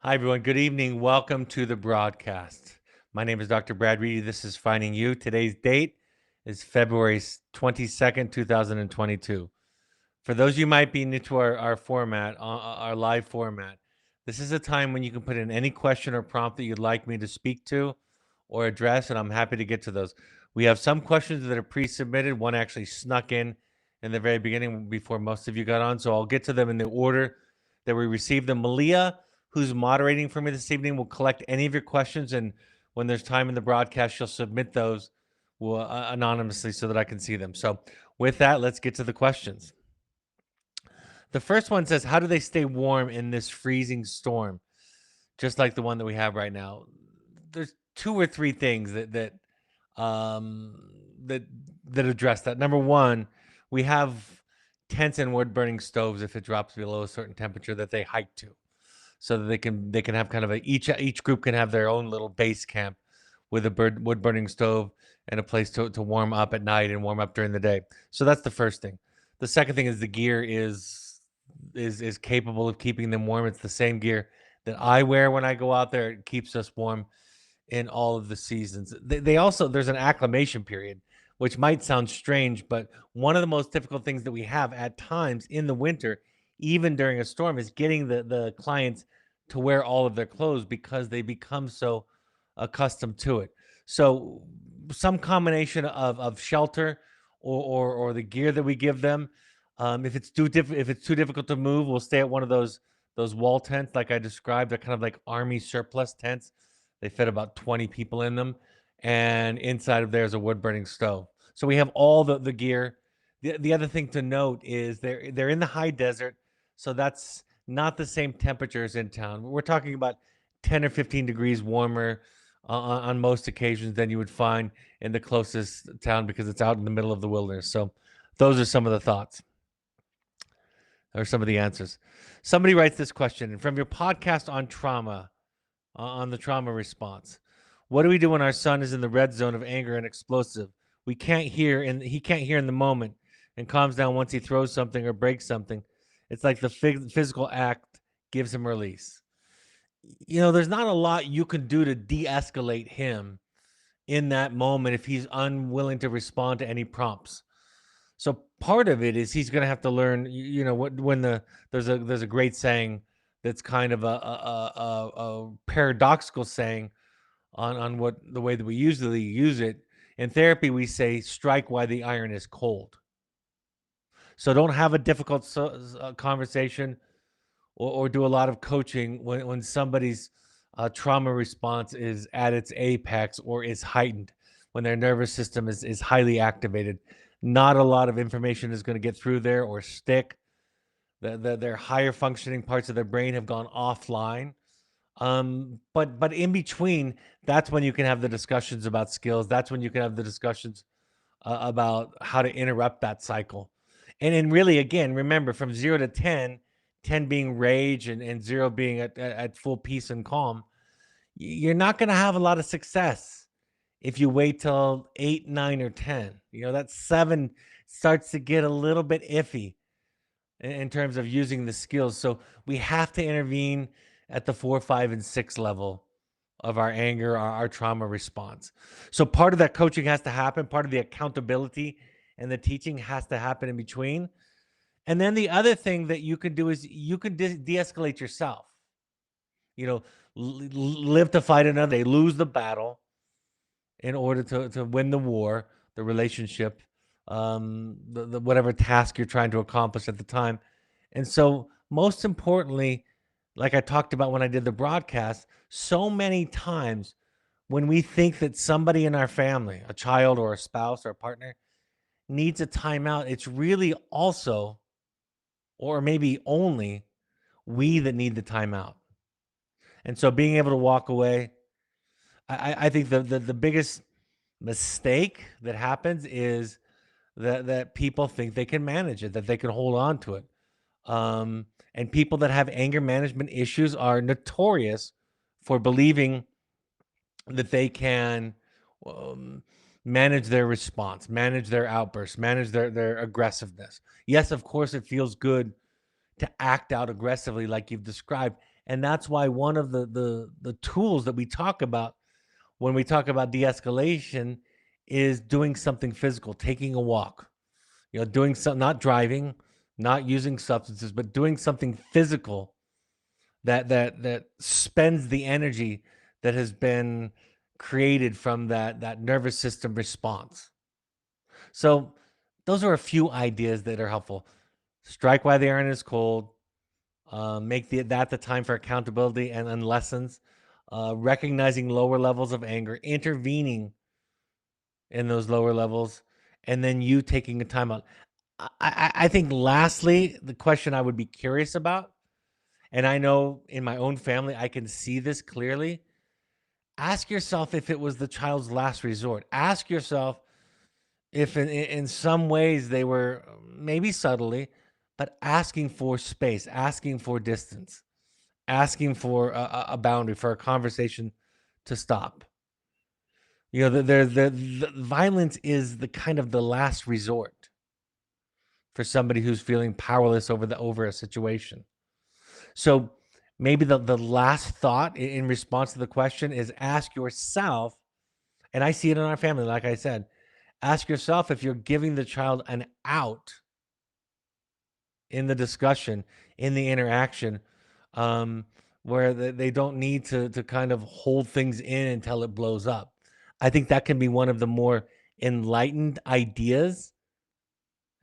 Hi, everyone. Good evening. Welcome to the broadcast. My name is Dr. Brad Reedy. This is Finding You. Today's date is February 22nd, 2022. For those of you who might be new to our format, our live format, this is a time when you can put in any question or prompt that you'd like me to speak to or address, and I'm happy to get to those. We have some questions that are pre-submitted. One actually snuck in the very beginning before most of you got on, so I'll get to them in the order that we received them. Malia, who's moderating for me this evening, will collect any of your questions, and when there's time in the broadcast, she'll submit those anonymously so that I can see them. So with that, let's get to the questions. The first one says, how do they stay warm in this freezing storm, just like the one that we have right now? There's two or three things um, that that address that. Number one, we have tents and wood burning stoves if it drops below a certain temperature that they hike to, so that they can have kind of each group can have their own little base camp with a wood burning stove and a place to warm up at night and warm up during the day. So that's the first thing. The second thing is the gear is capable of keeping them warm. It's the same gear that I wear when I go out there. It keeps us warm in all of the seasons. They also there's an acclimation period, which might sound strange, but one of the most difficult things that we have at times in the winter, even during a storm, is getting the clients to wear all of their clothes because they become so accustomed to it. So some combination of shelter or the gear that we give them. If it's too difficult to move, we'll stay at one of those wall tents like I described. They're kind of like army surplus tents. They fit about 20 people in them, and inside of there is a wood burning stove. So we have all the gear. The other thing to note is they're in the high desert, so that's not the same temperatures in town. We're talking about 10 or 15 degrees warmer on most occasions than you would find in the closest town because it's out in the middle of the wilderness. So those are some of the thoughts or some of the answers. Somebody writes this question from your podcast on trauma, on the trauma response. What do we do when our son is in the red zone of anger and explosive? We can't hear, and he can't hear in the moment, and calms down once he throws something or breaks something. It's like the physical act gives him release. There's not a lot you can do to de-escalate him in that moment if he's unwilling to respond to any prompts. So part of it is he's going to have to learn. What when there's a great saying that's kind of a paradoxical saying on what the way that we usually use it in therapy. We say strike while the iron is cold. So don't have a difficult conversation or do a lot of coaching when somebody's trauma response is at its apex or is heightened, when their nervous system is highly activated. Not a lot of information is going to get through there or stick. Their higher functioning parts of their brain have gone offline. But in between, that's when you can have the discussions about skills. That's when you can have the discussions about how to interrupt that cycle. And really, again, remember from 0 to 10, 10 being rage and zero being at full peace and calm, you're not going to have a lot of success if you wait till 8, 9, or 10. That 7 starts to get a little bit iffy in terms of using the skills. So we have to intervene at the 4, 5, and 6 level of our anger, our trauma response. So part of that coaching has to happen. Part of the accountability and the teaching has to happen in between. And then the other thing that you can do is you can de-escalate yourself. You know, live to fight another day, lose the battle in order to win the war, the relationship, the whatever task you're trying to accomplish at the time. And so, most importantly, like I talked about when I did the broadcast, so many times when we think that somebody in our family, a child or a spouse or a partner, needs a timeout, it's really also, or maybe only, we that need the timeout. And so, being able to walk away, I think the biggest mistake that happens is that people think they can manage it, that they can hold on to it. And people that have anger management issues are notorious for believing that they can um, manage their response, manage their outbursts, manage their aggressiveness. Yes, of course, it feels good to act out aggressively like you've described. And that's why one of the tools that we talk about when we talk about de-escalation is doing something physical, taking a walk, doing something, not driving, not using substances, but doing something physical that spends the energy that has been created from that nervous system response. So those are a few ideas that are helpful. Strike while the iron is cold. Make that the time for accountability and lessons. Recognizing lower levels of anger, intervening in those lower levels, and then you taking a time out. I think lastly, the question I would be curious about, and I know in my own family, I can see this clearly. Ask yourself if it was the child's last resort. Ask yourself if in some ways they were maybe subtly, but asking for space, asking for distance, asking for a boundary, for a conversation to stop. The violence is the kind of the last resort for somebody who's feeling powerless over a situation. So maybe the last thought in response to the question is ask yourself, and I see it in our family, like I said, ask yourself if you're giving the child an out in the discussion, in the interaction, um, where they don't need to kind of hold things in until it blows up. I think that can be one of the more enlightened ideas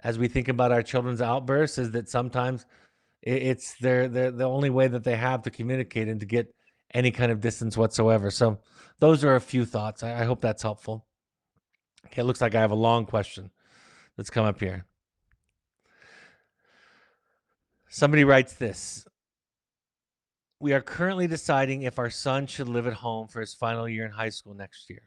as we think about our children's outbursts, is that sometimes it's they're the only way that they have to communicate and to get any kind of distance whatsoever. So those are a few thoughts. I hope that's helpful. Okay, it looks like I have a long question that's come up here. Somebody writes this: we are currently deciding if our son should live at home for his final year in high school next year.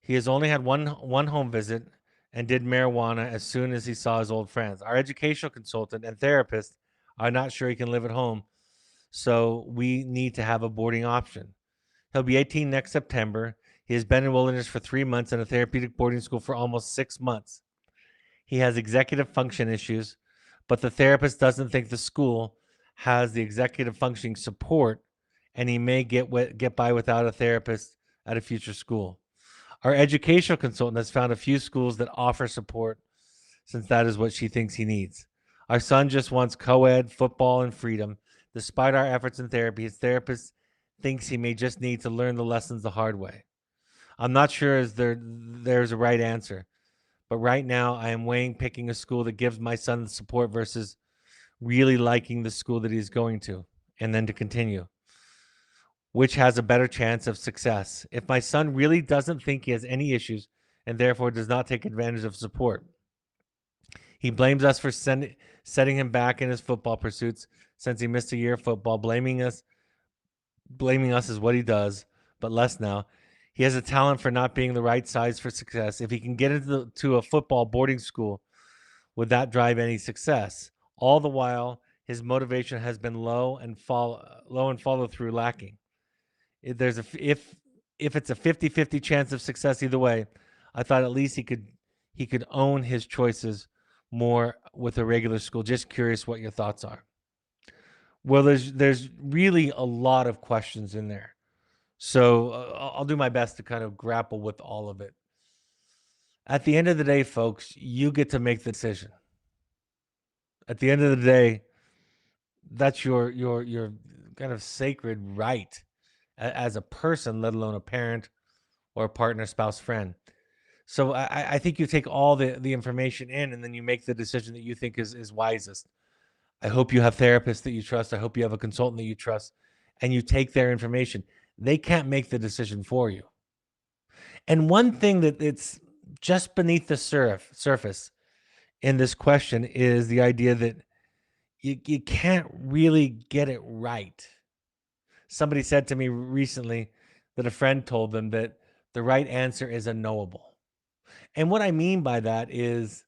He has only had one home visit and did marijuana as soon as he saw his old friends. Our educational consultant and therapist are not sure he can live at home, so we need to have a boarding option. He'll be 18 next September. He has been in Wilderness for 3 months and a therapeutic boarding school for almost 6 months. He has executive function issues, but the therapist doesn't think the school has the executive functioning support, and he may get by without a therapist at a future school. Our educational consultant has found a few schools that offer support, since that is what she thinks he needs. Our son just wants co-ed, football, and freedom. Despite our efforts in therapy, his therapist thinks he may just need to learn the lessons the hard way. I'm not sure there's a right answer, but right now I am weighing picking a school that gives my son the support versus really liking the school that he's going to and then to continue. Which has a better chance of success? If my son really doesn't think he has any issues and therefore does not take advantage of support, he blames us for setting him back in his football pursuits since he missed a year of football. Blaming us is what he does, but less now. He has a talent for not being the right size for success. If he can get into a football boarding school, would that drive any success? All the while, his motivation has been low and follow through lacking. If it's a 50-50 chance of success either way, I thought at least he could own his choices more with a regular school. Just curious what your thoughts are. Well, there's really a lot of questions in there. So I'll do my best to kind of grapple with all of it. At the end of the day, folks, you get to make the decision. At the end of the day, that's your kind of sacred right as a person, let alone a parent or a partner, spouse, friend. So I think you take all the information in and then you make the decision that you think is wisest. I hope you have therapists that you trust. I hope you have a consultant that you trust, and you take their information. They can't make the decision for you. And one thing that it's just beneath the surface in this question is the idea that you can't really get it right. Somebody said to me recently that a friend told them that the right answer is unknowable. And what I mean by that is,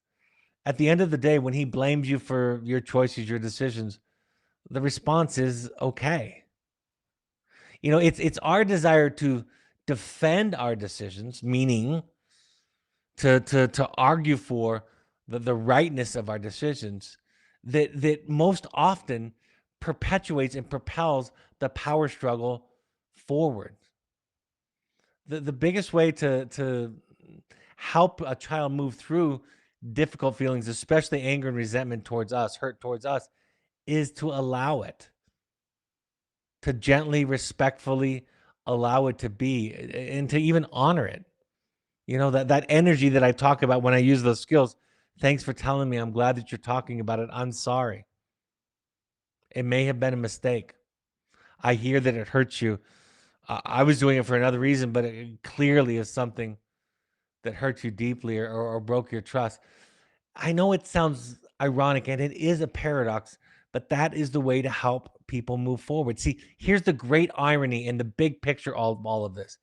at the end of the day, when he blames you for your choices, your decisions, the response is okay. It's our desire to defend our decisions, meaning to argue for the rightness of our decisions, that most often perpetuates and propels the power struggle forward. The biggest way to help a child move through difficult feelings, especially anger and resentment towards us, hurt towards us, is to allow it, to gently, respectfully allow it to be, and to even honor it. You know, that energy that I talk about when I use those skills. Thanks for telling me. I'm glad that you're talking about it. I'm sorry. It may have been a mistake. I hear that it hurts you. I was doing it for another reason, but it clearly is something that hurt you deeply, or broke your trust. I know it sounds ironic and it is a paradox, but that is the way to help people move forward. See, here's the great irony in the big picture, all of this.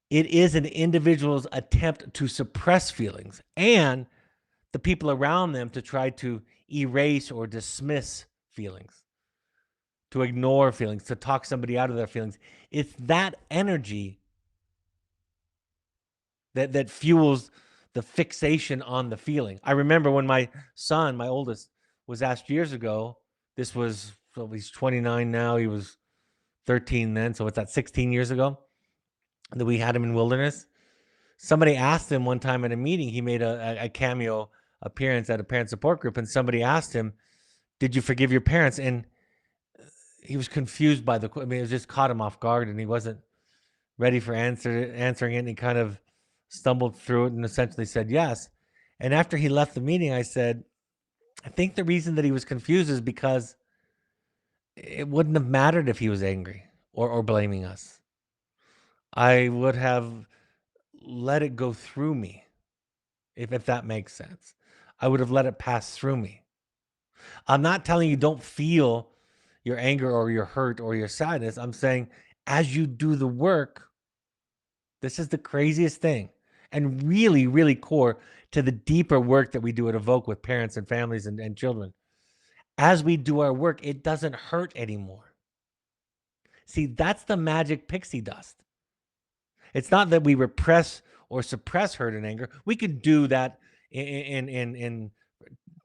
It is an individual's attempt to suppress feelings and the people around them to try to erase or dismiss feelings, to ignore feelings, to talk somebody out of their feelings. It's that energy that fuels the fixation on the feeling. I remember when my son, my oldest, was asked years ago. This was, so he's 29 now. He was 13 then. So what's that, 16 years ago that we had him in wilderness? Somebody asked him one time at a meeting. He made a cameo appearance at a parent support group, and somebody asked him, "Did you forgive your parents?" And he was confused by the. I mean, it just caught him off guard, and he wasn't ready for answering it. And he kind of stumbled through it and essentially said yes. And after he left the meeting, I said, I think the reason that he was confused is because it wouldn't have mattered if he was angry or blaming us. I would have let it go through me, if that makes sense. I would have let it pass through me. I'm not telling you don't feel your anger or your hurt or your sadness. I'm saying as you do the work, this is the craziest thing, and really, really core to the deeper work that we do at Evoke with parents and families and children. As we do our work, it doesn't hurt anymore. See, that's the magic pixie dust. It's not that we repress or suppress hurt and anger. We can do that in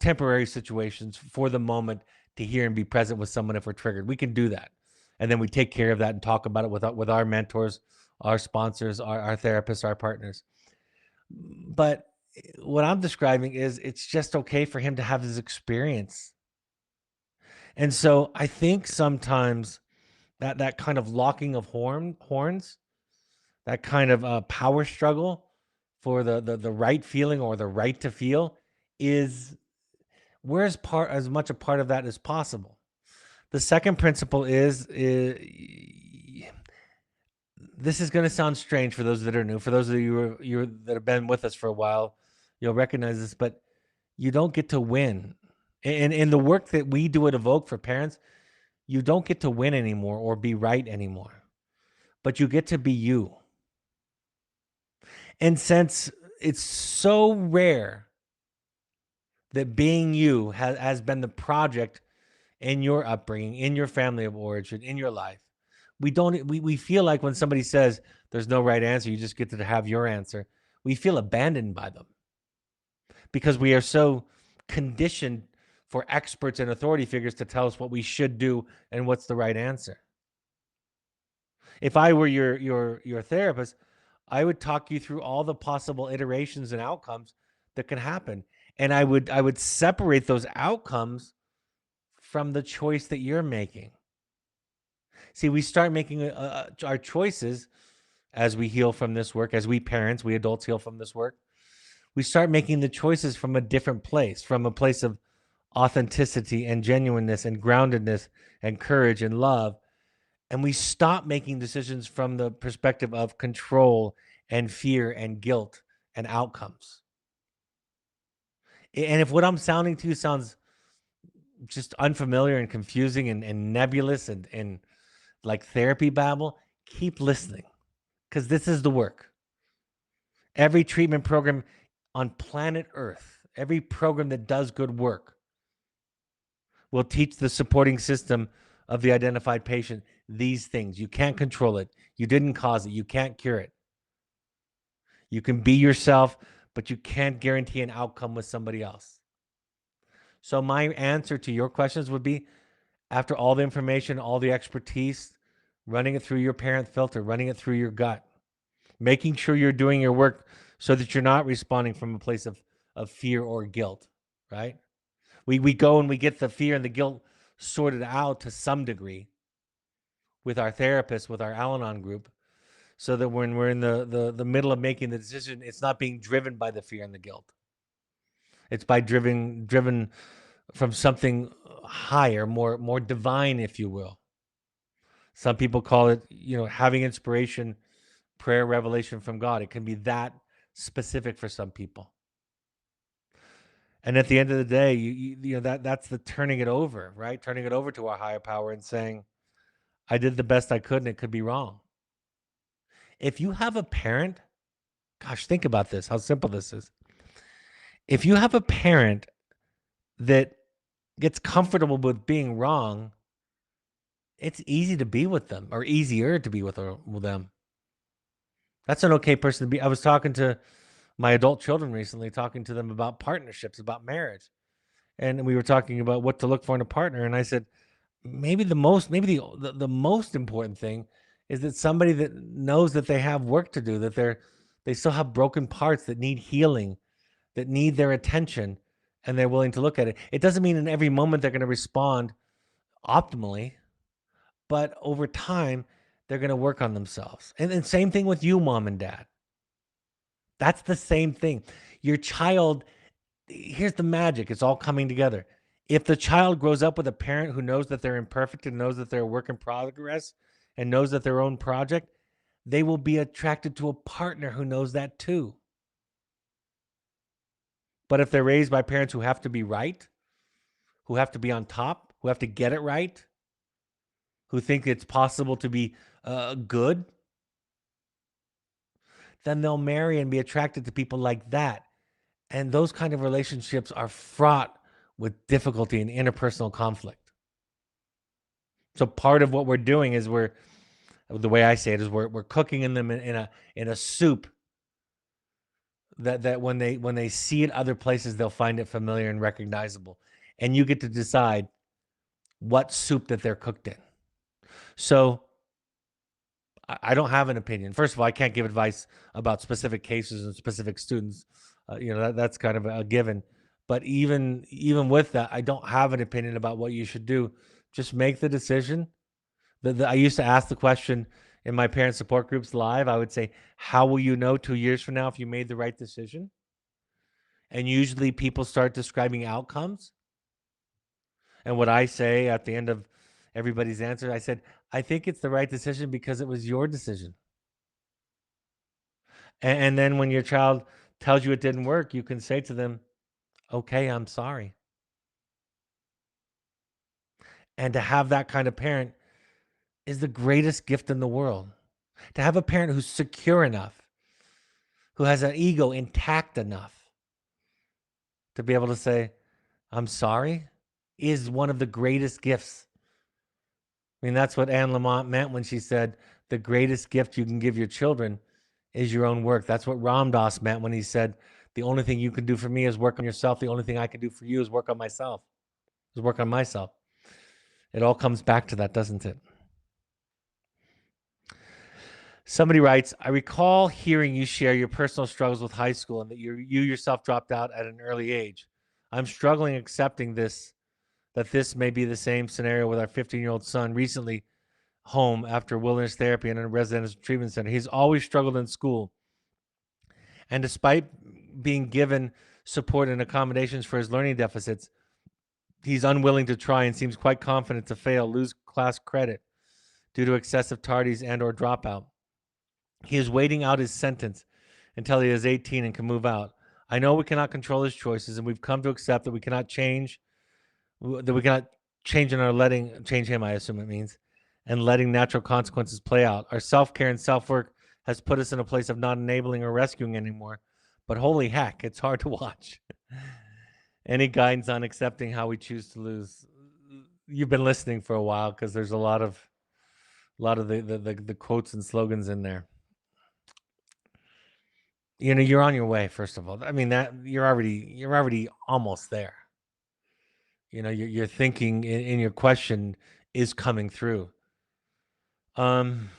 temporary situations for the moment, to hear and be present with someone if we're triggered. We can do that. And then we take care of that and talk about it with our mentors, our sponsors, our therapists, our partners. But what I'm describing is it's just okay for him to have his experience. And so I think sometimes that kind of locking of horns, that kind of power struggle for the right feeling or the right to feel, is where as much a part of that as possible. The second principle is this is going to sound strange for those that are new. For those of you that have been with us for a while, you'll recognize this, but you don't get to win. And in the work that we do at Evoke for parents, you don't get to win anymore or be right anymore, but you get to be you. And since it's so rare that being you has been the project in your upbringing, in your family of origin, in your life, we feel like when somebody says there's no right answer, you just get to have your answer, we feel abandoned by them because we are so conditioned for experts and authority figures to tell us what we should do and what's the right answer. If I were your therapist, I would talk you through all the possible iterations and outcomes that can happen, and I would separate those outcomes from the choice that you're making. See, we start making our choices as we heal from this work, as we parents, we adults heal from this work. We start making the choices from a different place, from a place of authenticity and genuineness and groundedness and courage and love. And we stop making decisions from the perspective of control and fear and guilt and outcomes. And if what I'm sounding to you sounds just unfamiliar and confusing and nebulous and like therapy babble, keep listening, because this is the work. Every treatment program on planet Earth, every program that does good work, will teach the supporting system of the identified patient these things. You can't control it. You didn't cause it. You can't cure it. You can be yourself, but you can't guarantee an outcome with somebody else. So my answer to your questions would be, after all the information, all the expertise, running it through your parent filter, running it through your gut, making sure you're doing your work so that you're not responding from a place of fear or guilt, right? We go and we get the fear and the guilt sorted out to some degree with our therapist, with our Al-Anon group, so that when we're in the middle of making the decision, it's not being driven by the fear and the guilt. It's by driven from something higher, more divine, if you will. Some people call it, having inspiration, prayer, revelation from God. It can be that specific for some people. And at the end of the day, that's the turning it over, right? Turning it over to our higher power and saying, I did the best I could and it could be wrong. If you have a parent, gosh, think about this, how simple this is. If you have a parent that gets comfortable with being wrong, it's easy to be with them, or easier to be with them. That's an okay person to be. I was talking to my adult children recently, talking to them about partnerships, about marriage. And we were talking about what to look for in a partner. And I said, maybe the most important thing is that somebody that knows that they have work to do, that they still have broken parts that need healing, that need their attention, and they're willing to look at it. It doesn't mean in every moment they're going to respond optimally, but over time, they're going to work on themselves. And then same thing with you, mom and dad. That's the same thing. Your child, here's the magic. It's all coming together. If the child grows up with a parent who knows that they're imperfect and knows that they're a work in progress and knows that their own project, they will be attracted to a partner who knows that too. But if they're raised by parents who have to be right, who have to be on top, who have to get it right, who think it's possible to be good, then they'll marry and be attracted to people like that. And those kind of relationships are fraught with difficulty and interpersonal conflict. So part of what we're doing is the way I say it is we're cooking in them in a soup that when they see it other places, they'll find it familiar and recognizable. And you get to decide what soup that they're cooked in. So I don't have an opinion. First of all, I can't give advice about specific cases and specific students. That's kind of a given. But even with that, I don't have an opinion about what you should do. Just make the decision. I used to ask the question in my parent support groups live. I would say, how will you know 2 years from now if you made the right decision? And usually people start describing outcomes. And what I say at the end of everybody's answer, I said, I think it's the right decision because it was your decision. And then when your child tells you it didn't work, you can say to them, okay, I'm sorry. And to have that kind of parent is the greatest gift in the world. To have a parent who's secure enough, who has an ego intact enough to be able to say, I'm sorry, is one of the greatest gifts. I mean, that's what Anne Lamott meant when she said, the greatest gift you can give your children is your own work. That's what Ram Dass meant when he said, the only thing you can do for me is work on yourself. The only thing I can do for you is work on myself. It all comes back to that, doesn't it? Somebody writes, I recall hearing you share your personal struggles with high school and that you yourself dropped out at an early age. I'm struggling accepting that this may be the same scenario with our 15-year-old son recently home after wilderness therapy and in a residential treatment center. He's always struggled in school. And despite being given support and accommodations for his learning deficits, he's unwilling to try and seems quite confident to fail, lose class credit due to excessive tardies and or dropout. He is waiting out his sentence until he is 18 and can move out. I know we cannot control his choices, and we've come to accept that we cannot change in our letting change him, I assume it means, and letting natural consequences play out. Our self-care and self-work has put us in a place of not enabling or rescuing anymore. But holy heck, it's hard to watch. Any guidance on accepting how we choose to lose? You've been listening for a while because there's a lot of the quotes and slogans in there. You're on your way. First of all, I mean that you're already almost there. your thinking in your question is coming through. I'm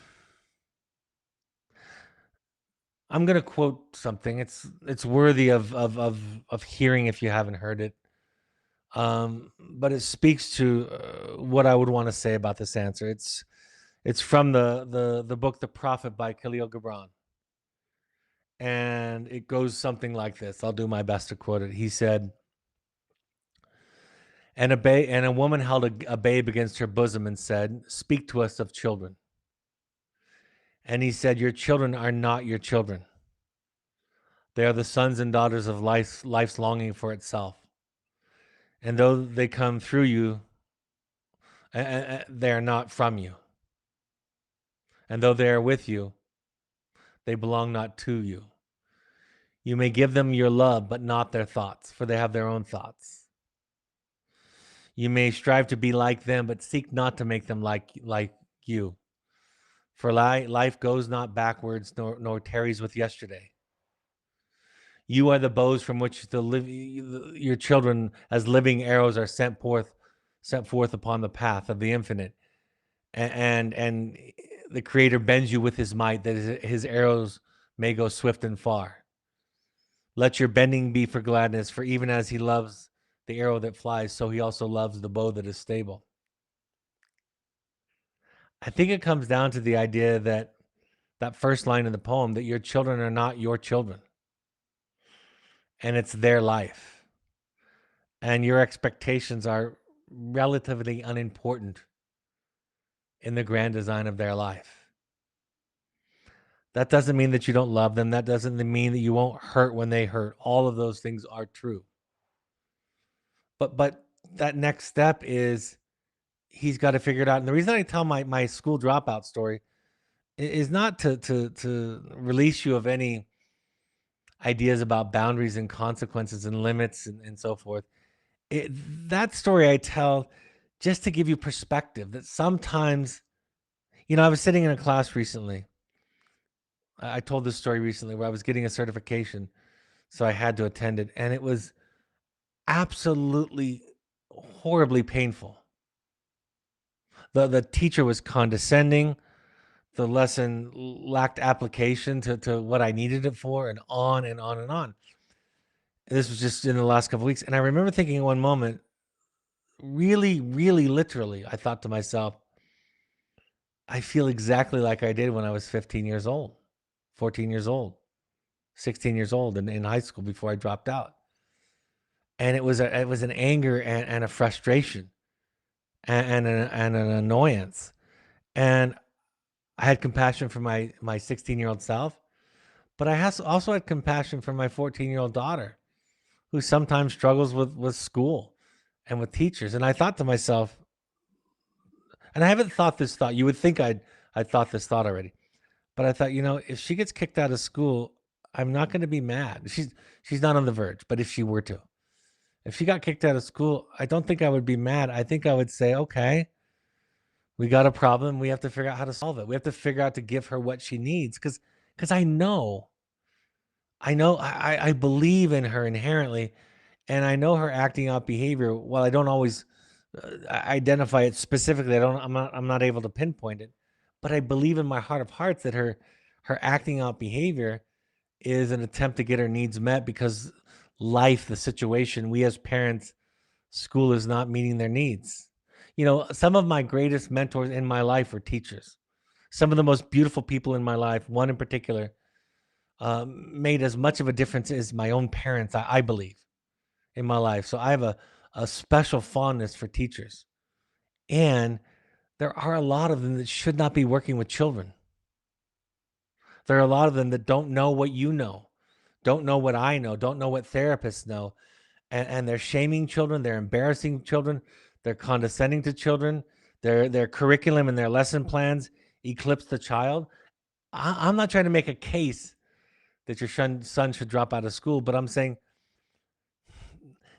going to quote something. It's worthy of hearing if you haven't heard it. But it speaks to what I would want to say about this answer. It's from the book The Prophet by Khalil Gibran. And it goes something like this. I'll do my best to quote it. He said, and a woman held a babe against her bosom and said, "Speak to us of children." And he said, "Your children are not your children. They are the sons and daughters of life's longing for itself. And though they come through you, they are not from you. And though they are with you, they belong not to you. You may give them your love, but not their thoughts, for they have their own thoughts. You may strive to be like them, but seek not to make them like you. For life goes not backwards, nor tarries with yesterday. You are the bows from which your children, as living arrows, are sent forth upon the path of the infinite. And the Creator bends you with his might, that his arrows may go swift and far. Let your bending be for gladness, for even as he loves the arrow that flies, so he also loves the bow that is stable. I think it comes down to the idea that first line in the poem, that your children are not your children, and it's their life. And your expectations are relatively unimportant in the grand design of their life. That doesn't mean that you don't love them. That doesn't mean that you won't hurt when they hurt. All of those things are true. But that next step is he's got to figure it out. And the reason I tell my school dropout story is not to release you of any ideas about boundaries and consequences and limits and so forth. That story I tell just to give you perspective that sometimes, I was sitting in a class recently. I told this story recently where I was getting a certification, so I had to attend it, and it was absolutely horribly painful. The teacher was condescending. The lesson lacked application to what I needed it for, and on and on and on. This was just in the last couple of weeks. And I remember thinking in one moment, really, really literally, I thought to myself, I feel exactly like I did when I was 15 years old, 14 years old, 16 years old in high school before I dropped out. And it was an anger and a frustration and an annoyance. And I had compassion for my 16-year-old self, but I also had compassion for my 14-year-old daughter, who sometimes struggles with school and with teachers. And I thought to myself, and I haven't thought this thought. You would think I'd thought this thought already, but I thought, if she gets kicked out of school, I'm not going to be mad. She's not on the verge, but if she were to, if she got kicked out of school, I don't think I would be mad. I think I would say, okay, we got a problem. We have to figure out how to solve it. We have to figure out to give her what she needs, because I know, I believe in her inherently, and I know her acting out behavior. While I don't always identify it specifically, I'm not able to pinpoint it, but I believe in my heart of hearts that her acting out behavior is an attempt to get her needs met, because life, the situation, we as parents, school is not meeting their needs. Some of my greatest mentors in my life were teachers. Some of the most beautiful people in my life, one in particular, made as much of a difference as my own parents, I believe, in my life. So I have a special fondness for teachers. And there are a lot of them that should not be working with children. There are a lot of them that don't know what you know, don't know what I know, don't know what therapists know. And they're shaming children, they're embarrassing children, they're condescending to children, their curriculum and their lesson plans eclipse the child. I'm not trying to make a case that your son should drop out of school, but I'm saying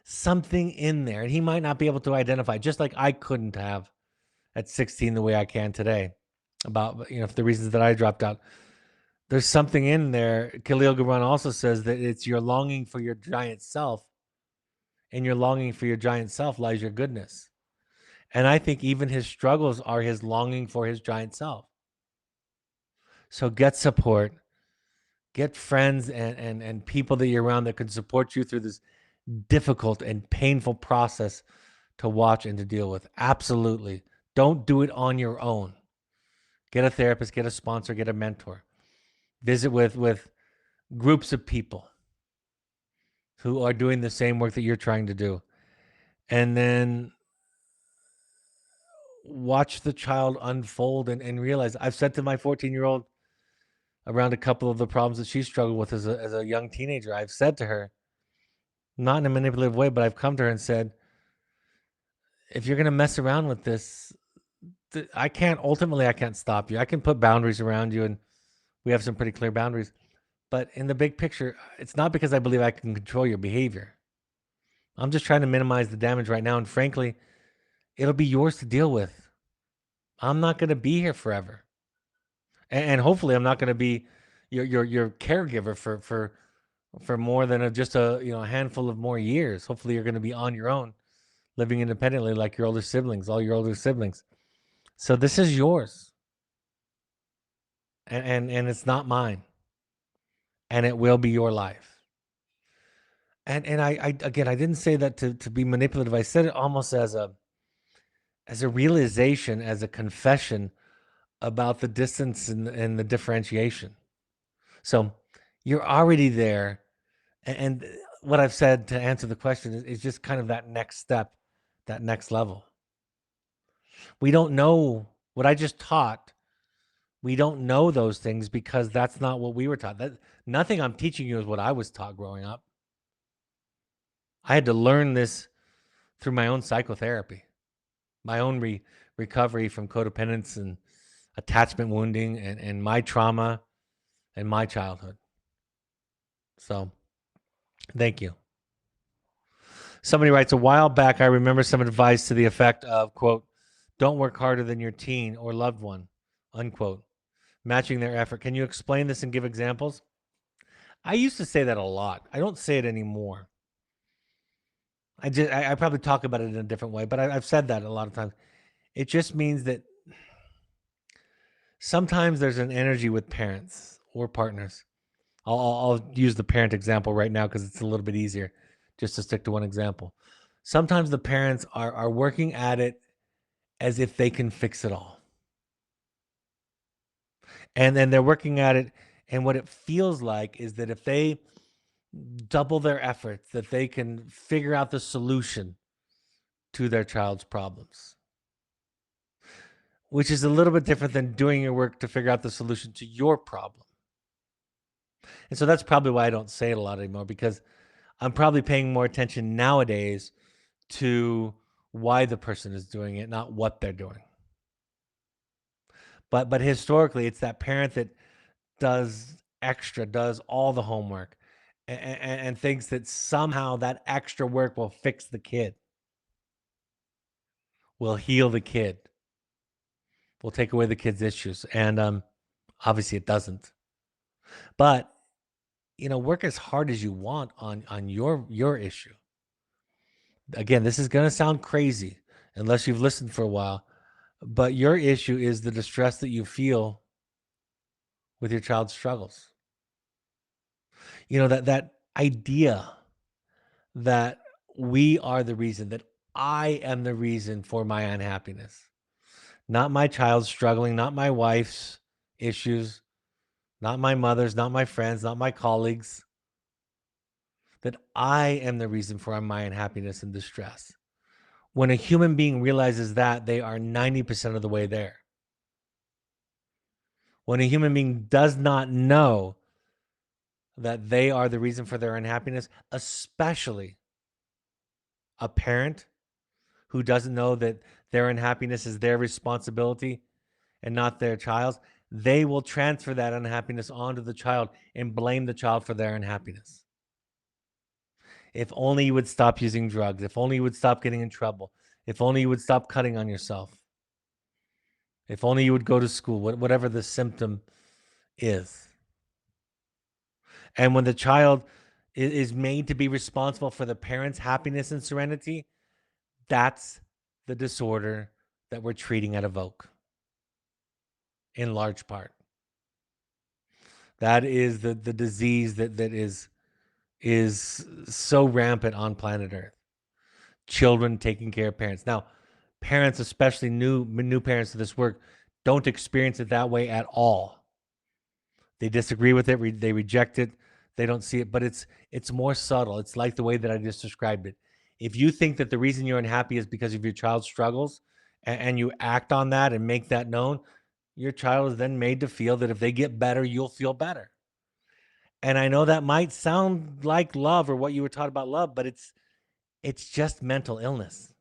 something in there, and he might not be able to identify, just like I couldn't have at 16 the way I can today, about for the reasons that I dropped out. There's something in there. Khalil Gibran also says that it's your longing for your giant self In your longing for your giant self lies your goodness. And I think even his struggles are his longing for his giant self. So get support, get friends and people that you're around that can support you through this difficult and painful process to watch and to deal with. Absolutely. Don't do it on your own. Get a therapist, get a sponsor, get a mentor. Visit with groups of people who are doing the same work that you're trying to do. And then watch the child unfold and realize. I've said to my 14-year-old around a couple of the problems that she struggled with as a young teenager, I've said to her, not in a manipulative way, but I've come to her and said, if you're going to mess around with this, I can't stop you. I can put boundaries around you, and we have some pretty clear boundaries. But in the big picture, it's not because I believe I can control your behavior. I'm just trying to minimize the damage right now. And frankly, it'll be yours to deal with. I'm not going to be here forever. And hopefully I'm not going to be your caregiver for more than just a handful of more years. Hopefully you're going to be on your own, living independently like your older siblings, all your older siblings. So this is yours. And it's not mine. And it will be your life. And I again, I didn't say that to be manipulative. I said it almost as a realization, as a confession about the distance and the differentiation. So you're already there. And what I've said to answer the question is just kind of that next step, that next level. We don't know what I just taught. We don't know those things because that's not what we were taught. Nothing I'm teaching you is what I was taught growing up. I had to learn this through my own psychotherapy, my own recovery from codependence and attachment wounding and my trauma and my childhood. So thank you. Somebody writes, a while back, I remember some advice to the effect of, quote, don't work harder than your teen or loved one, unquote, matching their effort. Can you explain this and give examples? I used to say that a lot. I don't say it anymore. I probably talk about it in a different way, but I've said that a lot of times. It just means that sometimes there's an energy with parents or partners. I'll use the parent example right now because it's a little bit easier just to stick to one example. Sometimes the parents are working at it as if they can fix it all. And then they're working at it, and what it feels like is that if they double their efforts, that they can figure out the solution to their child's problems, which is a little bit different than doing your work to figure out the solution to your problem. And so that's probably why I don't say it a lot anymore, because I'm probably paying more attention nowadays to why the person is doing it, not what they're doing. But historically, it's that parent that does extra, does all the homework, and thinks that somehow that extra work will fix the kid, will heal the kid, will take away the kid's issues. And obviously it doesn't. But work as hard as you want on your issue. Again, this is going to sound crazy unless you've listened for a while, but your issue is the distress that you feel with your child's struggles. That idea that we are the reason, that I am the reason for my unhappiness, not my child's struggling, not my wife's issues, not my mother's, not my friends, not my colleagues, that I am the reason for my unhappiness and distress. When a human being realizes that, they are 90% of the way there. When a human being does not know that they are the reason for their unhappiness, especially a parent who doesn't know that their unhappiness is their responsibility and not their child's, they will transfer that unhappiness onto the child and blame the child for their unhappiness. If only you would stop using drugs, if only you would stop getting in trouble, if only you would stop cutting on yourself, if only you would go to school, whatever the symptom is. And when the child is made to be responsible for the parent's happiness and serenity, that's the disorder that we're treating at Evoke in large part. That is the disease that is so rampant on planet Earth. Children taking care of parents. Now, parents, especially new parents to this work, don't experience it that way at all. They disagree with it. They reject it. They don't see it, but it's more subtle. It's like the way that I just described it. If you think that the reason you're unhappy is because of your child's struggles, and you act on that and make that known, your child is then made to feel that if they get better, you'll feel better. And I know that might sound like love or what you were taught about love, but it's just mental illness.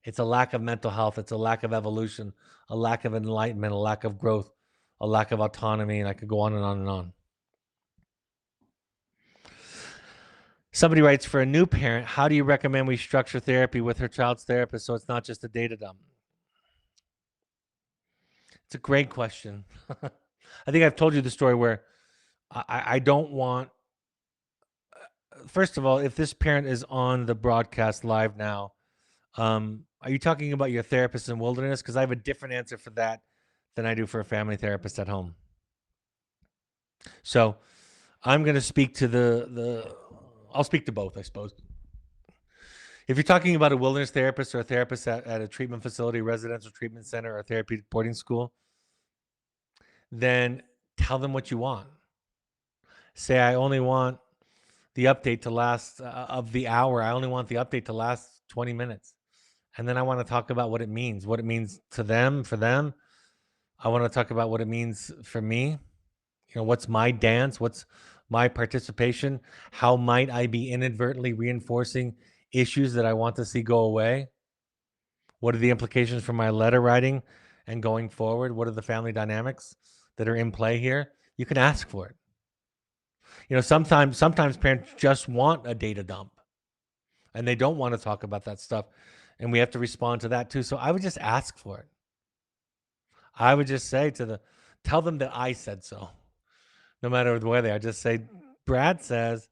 It's a lack of mental health. It's a lack of evolution, a lack of enlightenment, a lack of growth, a lack of autonomy, and I could go on and on and on. Somebody writes, for a new parent, how do you recommend we structure therapy with her child's therapist so it's not just a data dump? It's a great question. I think I've told you the story where I don't want, first of all, if this parent is on the broadcast live now, are you talking about your therapist in wilderness? Because I have a different answer for that than I do for a family therapist at home. So I'm going to speak to I'll speak to both, I suppose. If you're talking about a wilderness therapist or a therapist at a treatment facility, residential treatment center, or therapeutic boarding school, then tell them what you want. Say, I only want the update to last of the hour. I only want the update to last 20 minutes. And then I want to talk about what it means to them, for them. I want to talk about what it means for me. What's my dance? What's my participation? How might I be inadvertently reinforcing issues that I want to see go away? What are the implications for my letter writing and going forward? What are the family dynamics that are in play here? You can ask for it. Sometimes parents just want a data dump and they don't want to talk about that stuff. And we have to respond to that too. So I would just ask for it. I would just say tell them that I said so. No matter the way they are, just say, Brad says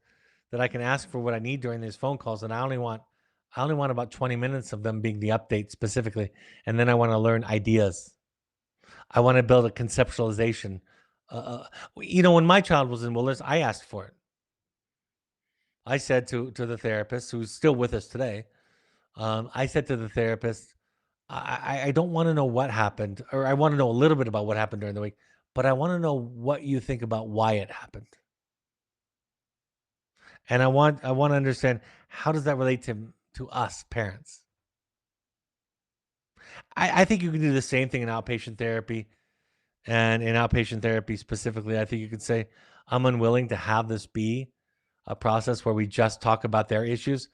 that I can ask for what I need during these phone calls. And I only want about 20 minutes of them being the update specifically. And then I want to learn ideas. I want to build a conceptualization. When my child was in wilderness, I asked for it. I said to the therapist, who's still with us today, I said to the therapist, I don't want to know what happened, or I want to know a little bit about what happened during the week, but I want to know what you think about why it happened. And I want to understand, how does that relate to us parents? I think you can do the same thing in outpatient therapy. And in outpatient therapy specifically, I think you could say, I'm unwilling to have this be a process where we just talk about their issues.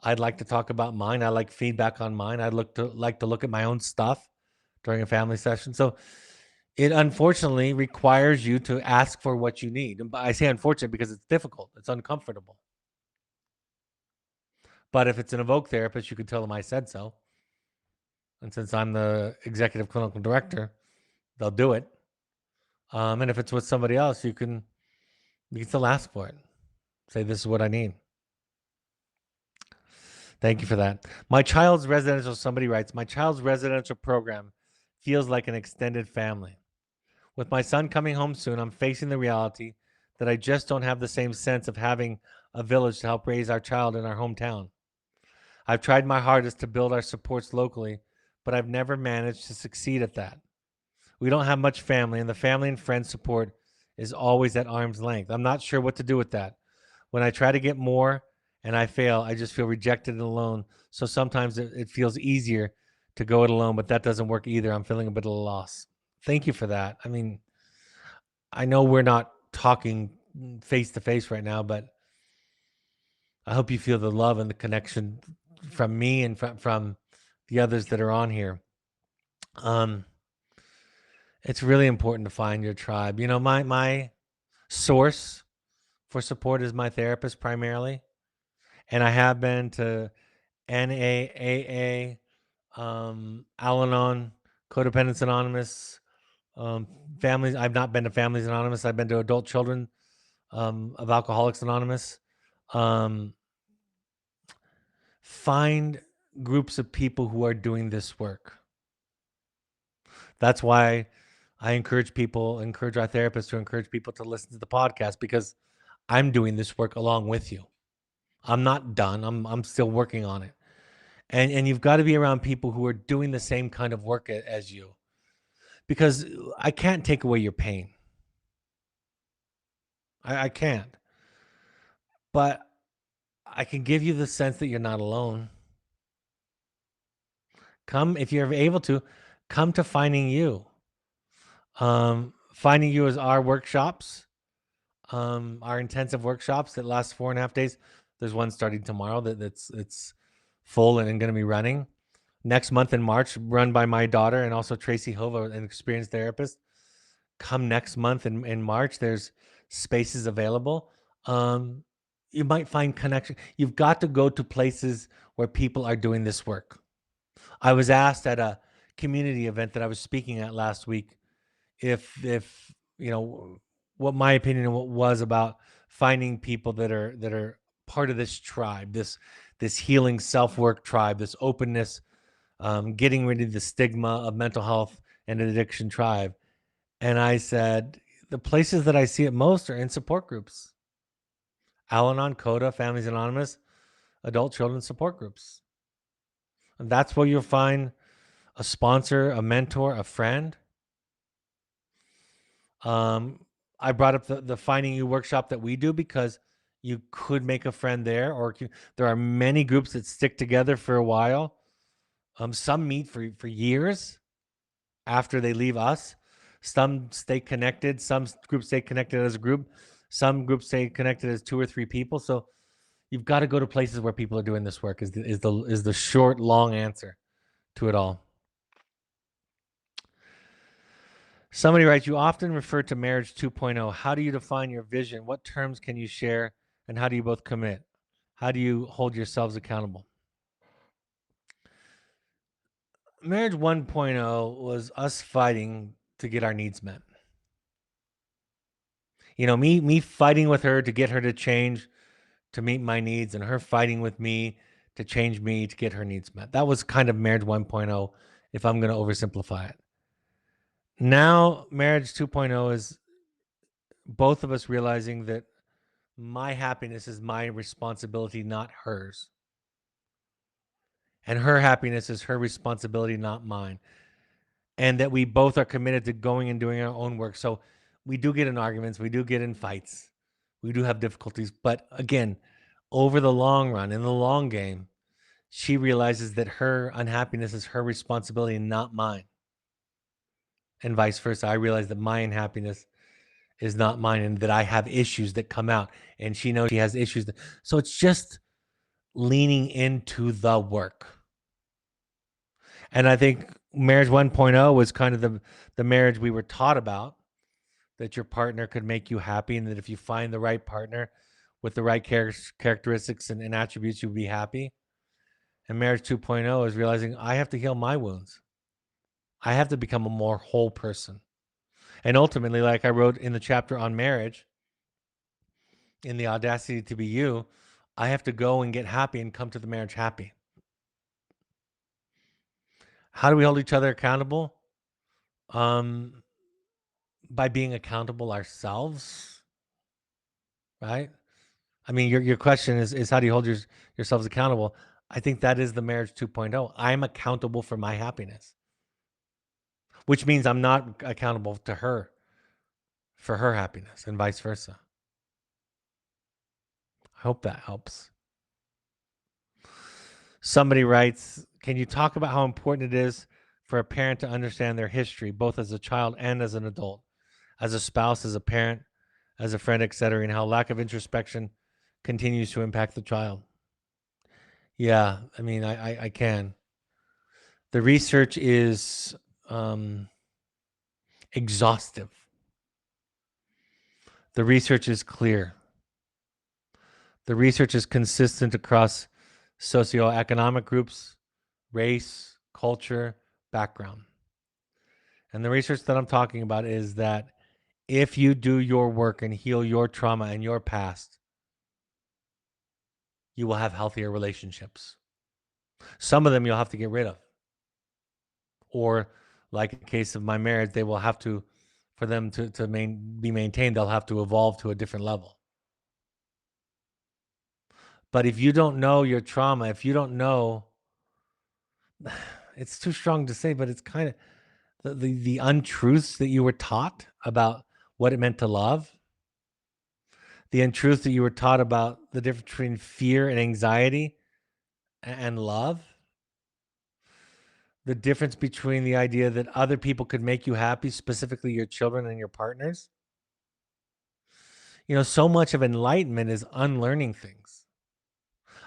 I'd like to talk about mine. I like feedback on mine. I'd like to look at my own stuff during a family session. So it unfortunately requires you to ask for what you need. And I say unfortunate because it's difficult. It's uncomfortable. But if it's an Evoke therapist, you can tell them I said so. And since I'm the executive clinical director, they'll do it. And if it's with somebody else, you can still ask for it. Say, this is what I need. Thank you for that. Somebody writes, my child's residential program feels like an extended family. With my son coming home soon, I'm facing the reality that I just don't have the same sense of having a village to help raise our child in our hometown. I've tried my hardest to build our supports locally, but I've never managed to succeed at that. We don't have much family, and the family and friend support is always at arm's length. I'm not sure what to do with that. When I try to get more and I fail, I just feel rejected and alone. So sometimes it feels easier to go it alone, but that doesn't work either. I'm feeling a bit of a loss. Thank you for that. I mean, I know we're not talking face to face right now, but I hope you feel the love and the connection from me and from the others that are on here. It's really important to find your tribe. My source for support is my therapist primarily, and I have been to NAAA, Al-Anon, Codependence Anonymous, families. I've not been to Families Anonymous. I've been to Adult Children of Alcoholics Anonymous. Find groups of people who are doing this work. That's why I encourage our therapists to encourage people to listen to the podcast, because I'm doing this work along with you. I'm not done. I'm still working on it. And you've got to be around people who are doing the same kind of work as you, because I can't take away your pain. I can't. But I can give you the sense that you're not alone. Come, if you're able to, come to Finding You. Finding You is our workshops, our intensive workshops that last 4.5 days. There's one starting tomorrow it's full and going to be running. Next month in March, run by my daughter and also Tracy Hova, an experienced therapist. Come next month in March, there's spaces available. You might find connection. You've got to go to places where people are doing this work. I was asked at a community event that I was speaking at last week if you know what my opinion was about finding people that are part of this tribe, this healing self-work tribe, this openness, getting rid of the stigma of mental health and addiction tribe. And I said, the places that I see it most are in support groups. Al-Anon, CODA, Families Anonymous, adult children support groups. And that's where you'll find a sponsor, a mentor, a friend. I brought up the Finding You workshop that we do because you could make a friend there, or there are many groups that stick together for a while. Some meet for years after they leave us. Some stay connected. Some groups stay connected as a group. Some groups stay connected as 2 or 3 people. So you've got to go to places where people are doing this work. Is the short, long answer to it all. Somebody writes, you often refer to marriage 2.0. How do you define your vision? What terms can you share? And how do you both commit? How do you hold yourselves accountable? Marriage 1.0 was us fighting to get our needs met. You know, me fighting with her to get her to change, to meet my needs, and her fighting with me to change me to get her needs met. That was kind of marriage 1.0, if I'm going to oversimplify it. Now, marriage 2.0 is both of us realizing that my happiness is my responsibility, not hers. And her happiness is her responsibility, not mine. And that we both are committed to going and doing our own work. So we do get in arguments, we do get in fights, we do have difficulties. But again, over the long run, in the long game, she realizes that her unhappiness is her responsibility, not mine. And vice versa. I realize that my unhappiness is not mine, and that I have issues that come out, and she knows she has issues. So it's just leaning into the work. And I think marriage 1.0 was kind of the marriage we were taught about, that your partner could make you happy, and that if you find the right partner with the right characteristics and attributes, you'll be happy. And marriage 2.0 is realizing I have to heal my wounds. I have to become a more whole person. And ultimately, like I wrote in the chapter on marriage, in The Audacity to Be You, I have to go and get happy and come to the marriage happy. How do we hold each other accountable? By being accountable ourselves, right? I mean, your question is how do you hold yourselves accountable? I think that is the marriage 2.0. I'm accountable for my happiness, which means I'm not accountable to her for her happiness, and vice versa. I hope that helps. Somebody writes, can you talk about how important it is for a parent to understand their history, both as a child and as an adult, as a spouse, as a parent, as a friend, etc., and how lack of introspection continues to impact the child? Yeah, I mean, I can. The research is exhaustive. The research is clear. The research is consistent across socioeconomic groups, race, culture, background. And the research that I'm talking about is that If you do your work and heal your trauma and your past, you will have healthier relationships. Some of them you'll have to get rid of. Or like in the case of my marriage, they will have to, for them to be maintained, they'll have to evolve to a different level. But if you don't know your trauma, if you don't know, it's too strong to say, but it's kind of the untruths that you were taught about what it meant to love, the untruths that you were taught about the difference between fear and anxiety and love, the difference between the idea that other people could make you happy, specifically your children and your partners. So much of enlightenment is unlearning things.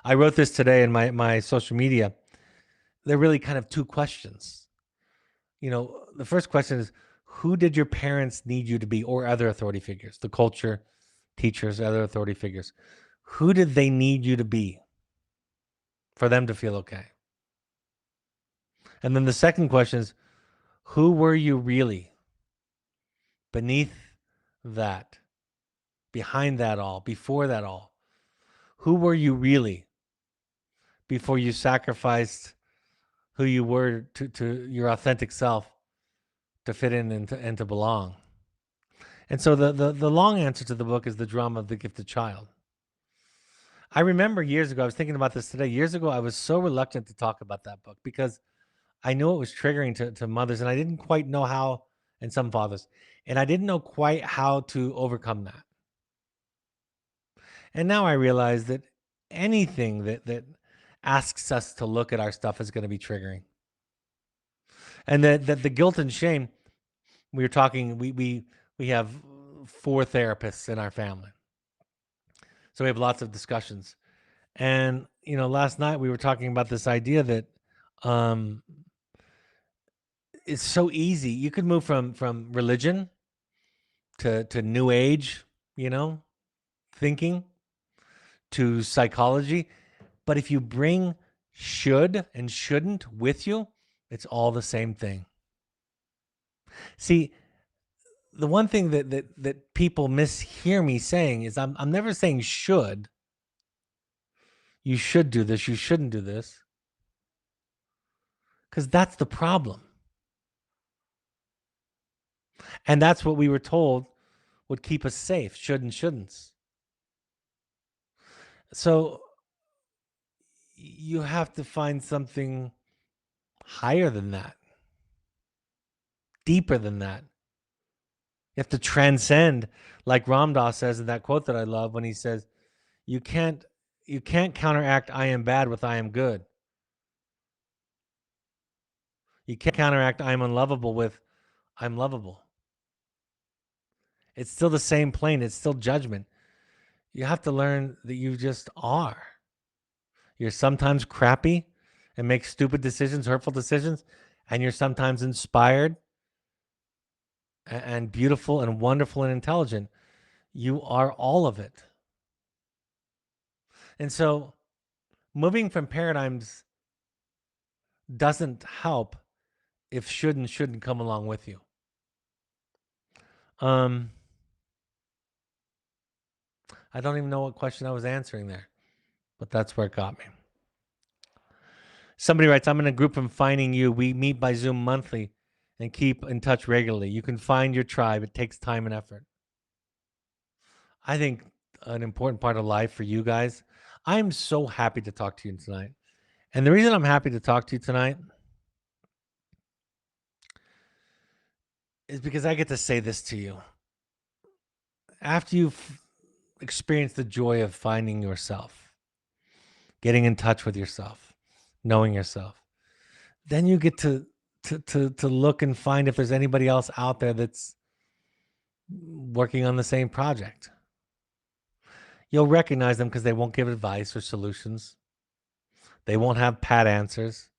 I wrote this today in my social media. They're really kind of two questions. The first question is, who did your parents need you to be, or other authority figures, the culture, teachers, other authority figures? Who did they need you to be for them to feel okay? And then the second question is, who were you really beneath that, behind that all, before that all? Who were you really before you sacrificed who you were to your authentic self to fit in and to belong? And so the long answer to the book is the drama of the gifted child. I remember years ago, I was thinking about this today. Years ago, I was so reluctant to talk about that book because I knew it was triggering to mothers, and I didn't quite know how, and some fathers, and I didn't know quite how to overcome that. And now I realize that anything that asks us to look at our stuff is going to be triggering. And that the guilt and shame, we were talking, we have 4 therapists in our family. So we have lots of discussions. And last night we were talking about this idea that um it's so easy. You could move from religion to new age, thinking, to psychology. But if you bring should and shouldn't with you, it's all the same thing. See, the one thing that people mishear me saying is I'm never saying should. You should do this, you shouldn't do this. Because that's the problem. And that's what we were told would keep us safe, should and shouldn'ts. So you have to find something higher than that, deeper than that. You have to transcend, like Ram Dass says in that quote that I love, when he says, you can't counteract I am bad with I am good. You can't counteract I am unlovable with I'm lovable. It's still the same plane. It's still judgment. You have to learn that you just are. You're sometimes crappy and make stupid decisions, hurtful decisions, and you're sometimes inspired and beautiful and wonderful and intelligent. You are all of it. And so moving from paradigms doesn't help if should and shouldn't come along with you. I don't even know what question I was answering there, but that's where it got me. Somebody writes, I'm in a group from Finding You. We meet by Zoom monthly and keep in touch regularly. You can find your tribe. It takes time and effort. I think an important part of life for you guys. I'm so happy to talk to you tonight. And the reason I'm happy to talk to you tonight is because I get to say this to you. After you've experienced the joy of finding yourself, getting in touch with yourself, knowing yourself, then you get to look and find if there's anybody else out there that's working on the same project. You'll recognize them because they won't give advice or solutions. They won't have pat answers.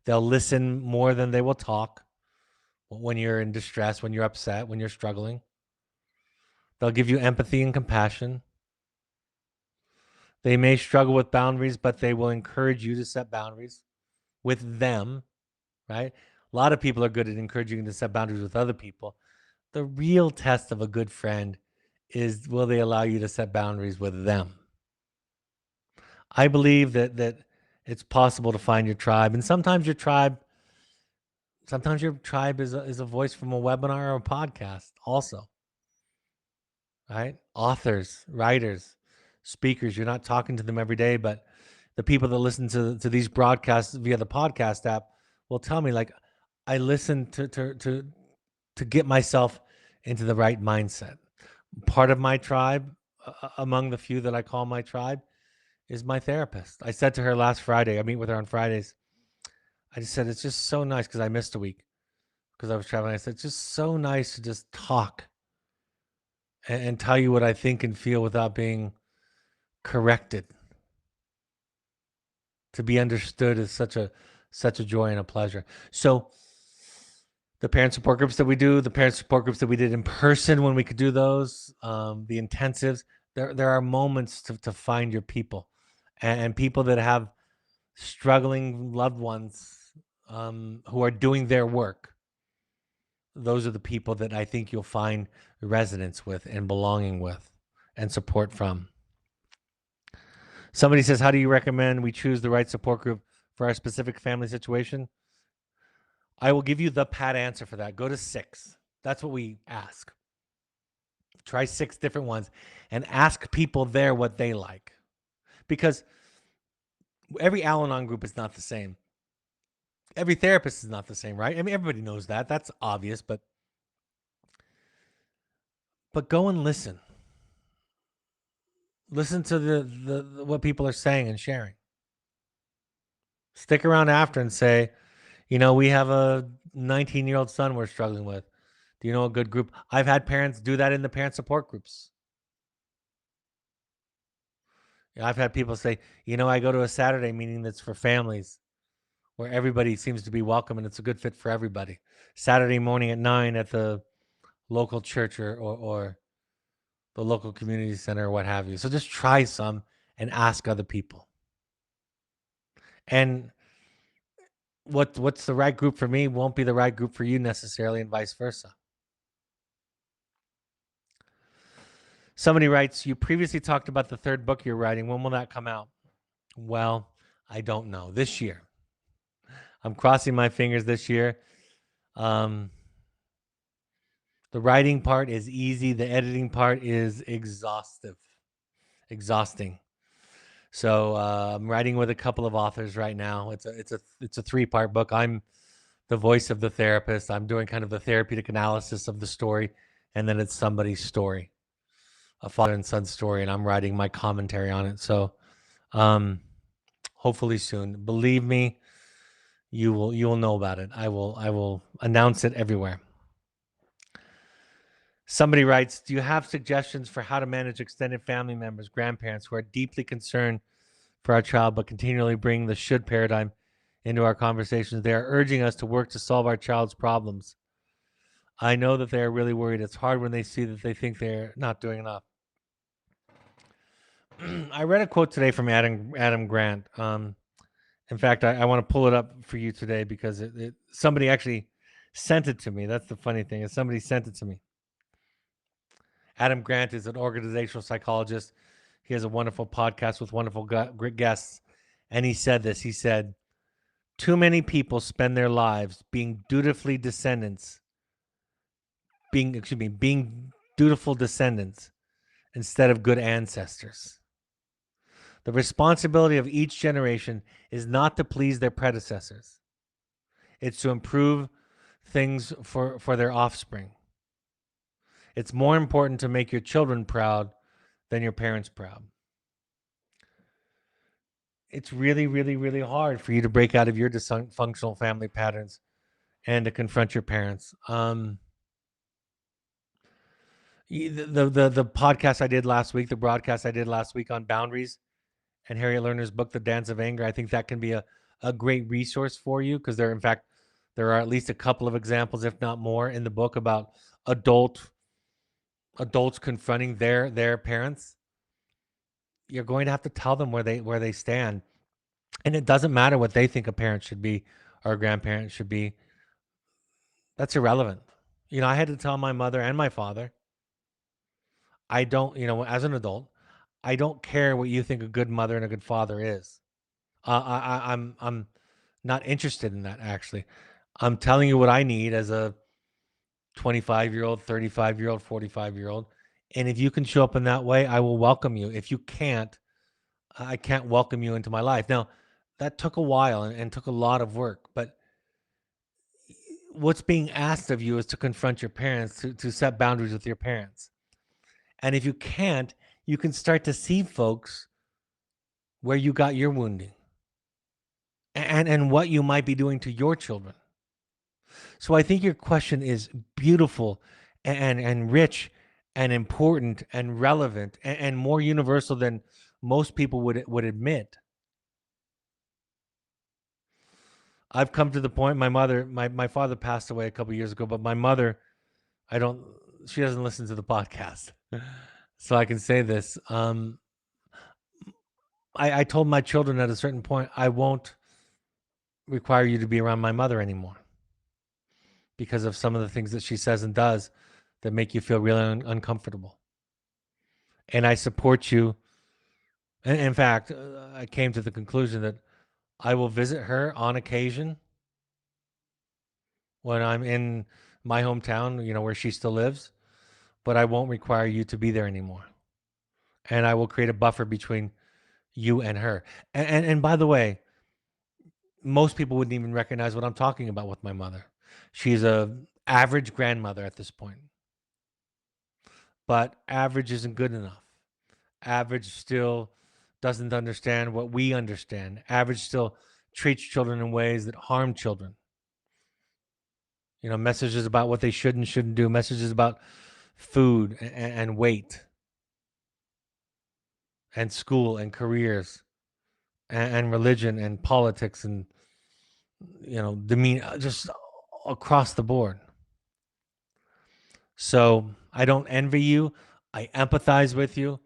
They'll listen more than they will talk when you're in distress, when you're upset, when you're struggling. They'll give you empathy and compassion. They may struggle with boundaries, but they will encourage you to set boundaries with them, right? A lot of people are good at encouraging you to set boundaries with other people, The real test of a good friend is, will they allow you to set boundaries with them? I believe that it's possible to find your tribe, and sometimes your tribe is a voice from a webinar or a podcast also, right? Authors, writers, speakers. You're not talking to them every day, but the people that listen to these broadcasts via the podcast app will tell me, like, I listen to get myself into the right mindset. Part of my tribe, among the few that I call my tribe, is my therapist. I said to her last Friday, I meet with her on Fridays. I just said, it's just so nice, because I missed a week because I was traveling. I said, it's just so nice to just talk and tell you what I think and feel without being corrected. To be understood is such a joy and a pleasure. So the parent support groups that we do, the parent support groups that we did in person when we could do those, the intensives, there are moments to find your people, and people that have struggling loved ones, who are doing their work. Those are the people that I think you'll find resonance with and belonging with and support from. Somebody says, how do you recommend we choose the right support group for our specific family situation? I will give you the pat answer for that. Go to 6. That's what we ask. Try 6 different ones and ask people there what they like. Because every Al Anon group is not the same. Every therapist is not the same, right? I mean, everybody knows that. That's obvious, but go and listen. Listen to the what people are saying and sharing. Stick around after and say, we have a 19-year-old son we're struggling with. Do you know a good group? I've had parents do that in the parent support groups. I've had people say, I go to a Saturday meeting that's for families where everybody seems to be welcome and it's a good fit for everybody. Saturday morning at 9 at the local church or the local community center or what have you. So just try some and ask other people. And what's the right group for me won't be the right group for you necessarily, and vice versa. Somebody writes, you previously talked about the 3rd book you're writing. When will that come out? Well, I don't know. This year. I'm crossing my fingers this year. The writing part is easy. The editing part is exhausting. So I'm writing with a couple of authors right now. It's a 3-part book. I'm the voice of the therapist. I'm doing kind of the therapeutic analysis of the story, and then it's somebody's story, a father and son story, and I'm writing my commentary on it. So hopefully soon. Believe me, you will know about it. I will announce it everywhere. Somebody writes, do you have suggestions for how to manage extended family members, grandparents who are deeply concerned for our child but continually bring the should paradigm into our conversations? They are urging us to work to solve our child's problems. I know that they are really worried. It's hard when they see that they think they're not doing enough. I read a quote today from Adam Grant. In fact, I want to pull it up for you today because somebody actually sent it to me. That's the funny thing, is somebody sent it to me. Adam Grant is an organizational psychologist. He has a wonderful podcast with wonderful great guests. And he said this. He said, too many people spend their lives being dutiful descendants instead of good ancestors. The responsibility of each generation is not to please their predecessors. It's to improve things for their offspring. It's more important to make your children proud than your parents proud. It's really, really, really hard for you to break out of your dysfunctional family patterns and to confront your parents. The podcast I did last week, the broadcast I did last week on boundaries, and Harriet Lerner's book, The Dance of Anger, I think that can be a great resource for you, because there are at least a couple of examples, if not more, in the book about adults confronting their parents. You're going to have to tell them where they stand. And it doesn't matter what they think a parent should be or a grandparent should be. That's irrelevant. I had to tell my mother and my father, I don't, as an adult, I don't care what you think a good mother and a good father is. I'm not interested in that, actually. I'm telling you what I need as a 25-year-old, 35-year-old, 45-year-old. And if you can show up in that way, I will welcome you. If you can't, I can't welcome you into my life. Now, that took a while and took a lot of work, but what's being asked of you is to confront your parents, to set boundaries with your parents. And if you can't, you can start to see folks where you got your wounding and what you might be doing to your children. So I think your question is beautiful and rich and important and relevant and more universal than most people would admit. I've come to the point. My father passed away a couple years ago, but my mother, I don't. She doesn't listen to the podcast, so I can say this. I told my children at a certain point, I won't require you to be around my mother anymore because of some of the things that she says and does that make you feel really uncomfortable. And I support you. And in fact, I came to the conclusion that I will visit her on occasion when I'm in my hometown, where she still lives, but I won't require you to be there anymore. And I will create a buffer between you and her. And by the way, most people wouldn't even recognize what I'm talking about with my mother. She's a average grandmother at this point, but average isn't good enough. Average still doesn't understand what we understand. Average still treats children in ways that harm children. Messages about what they should and shouldn't do, messages about food and weight and school and careers and religion and politics and, demeanor, just across the board. So I don't envy you. I empathize with you.